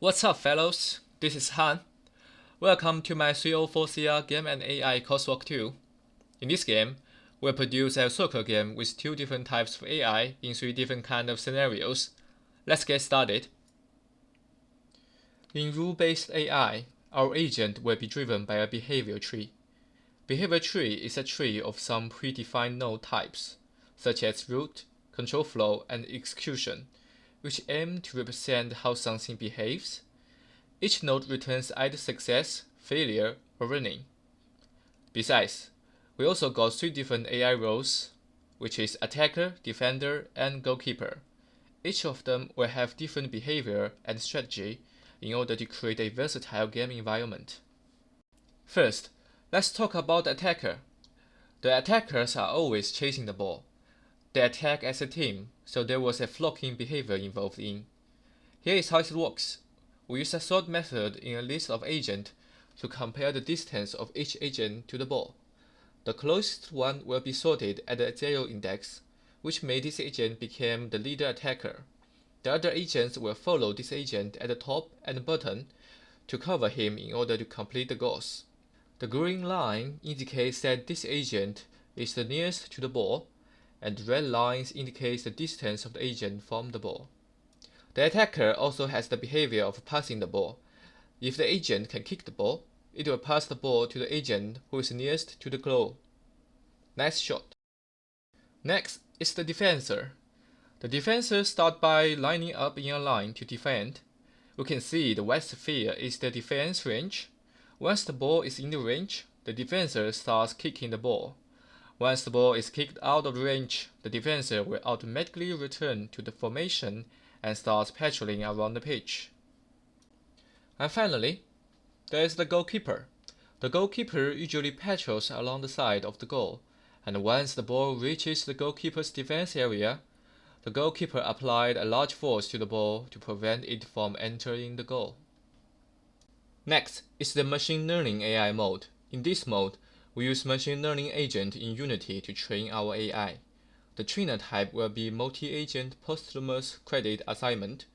What's up, fellows? This is Han. Welcome to my 304CR Game and AI coursework 2. In this game, we'll produce a soccer game with 2 different types of AI in 3 different kind of scenarios. Let's get started. In rule-based AI, our agent will be driven by a behavior tree. Behavior tree is a tree of some predefined node types, such as root, control flow, and execution, which aim to represent how something behaves. Each node returns either success, failure, or running. Besides, we also got 3 different AI roles, which is attacker, defender, and goalkeeper. Each of them will have different behavior and strategy in order to create a versatile game environment. First, let's talk about the attacker. The attackers are always chasing the ball. They attack as a team, so there was a flocking behavior involved in. Here is how it works. We use a sort method in a list of agents to compare the distance of each agent to the ball. The closest one will be sorted at the 0 index, which made this agent become the leader attacker. The other agents will follow this agent at the top and bottom to cover him in order to complete the goals. The green line indicates that this agent is the nearest to the ball, and the red lines indicates the distance of the agent from the ball. The attacker also has the behavior of passing the ball. If the agent can kick the ball, it will pass the ball to the agent who is nearest to the goal. Nice shot. Next is the defender. The defenders start by lining up in a line to defend. We can see the white sphere is the defense range. Once the ball is in the range, the defender starts kicking the ball. Once the ball is kicked out of range, the defender will automatically return to the formation and start patrolling around the pitch. And finally, there is the goalkeeper. The goalkeeper usually patrols along the side of the goal, and once the ball reaches the goalkeeper's defense area, the goalkeeper applied a large force to the ball to prevent it from entering the goal. Next is the machine learning AI mode. In this mode, we use machine learning agent in Unity to train our AI. The trainer type will be multi-agent posthumous credit assignment,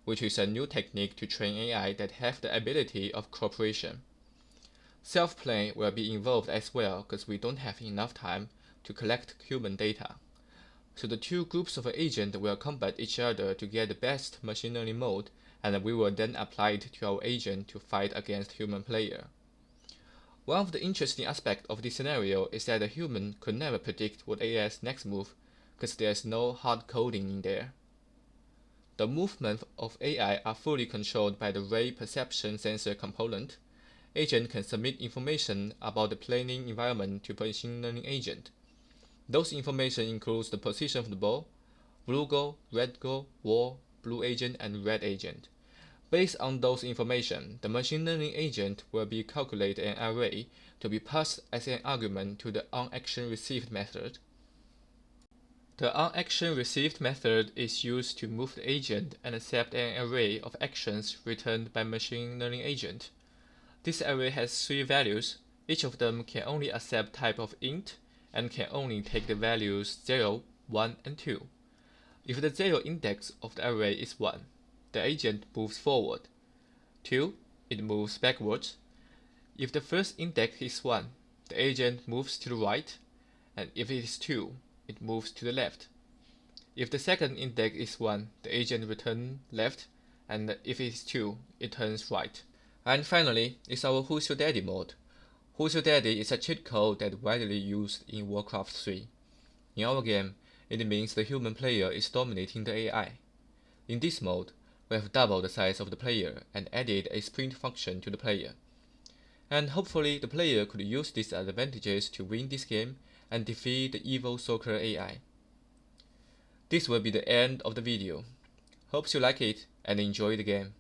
which is a new technique to train AI that have the ability of cooperation. Self-playing will be involved as well because we don't have enough time to collect human data. So the 2 groups of agents will combat each other to get the best machine learning mode, and we will then apply it to our agent to fight against human player. One of the interesting aspects of this scenario is that a human could never predict what AI's next move because there's no hard coding in there. The movements of AI are fully controlled by the ray perception sensor component. Agent can submit information about the playing environment to machine learning agent. Those information includes the position of the ball, blue goal, red goal, wall, blue agent, and red agent. Based on those information, the machine learning agent will be calculate an array to be passed as an argument to the onActionReceived method. The onActionReceived method is used to move the agent and accept an array of actions returned by machine learning agent. This array has 3 values. Each of them can only accept type of int and can only take the values 0, 1, and 2. If the 0 index of the array is 1, the agent moves forward. 2, it moves backwards. If the first index is 1, the agent moves to the right, and if it is 2, it moves to the left. If the second index is 1, the agent returns left, and if it is 2, it turns right. And finally, is our Who's Your Daddy mode. Who's Your Daddy is a cheat code that widely used in Warcraft 3. In our game, it means the human player is dominating the AI. In this mode, we have doubled the size of the player and added a sprint function to the player. And hopefully the player could use these advantages to win this game and defeat the evil soccer AI. This will be the end of the video. Hope you like it and enjoy the game.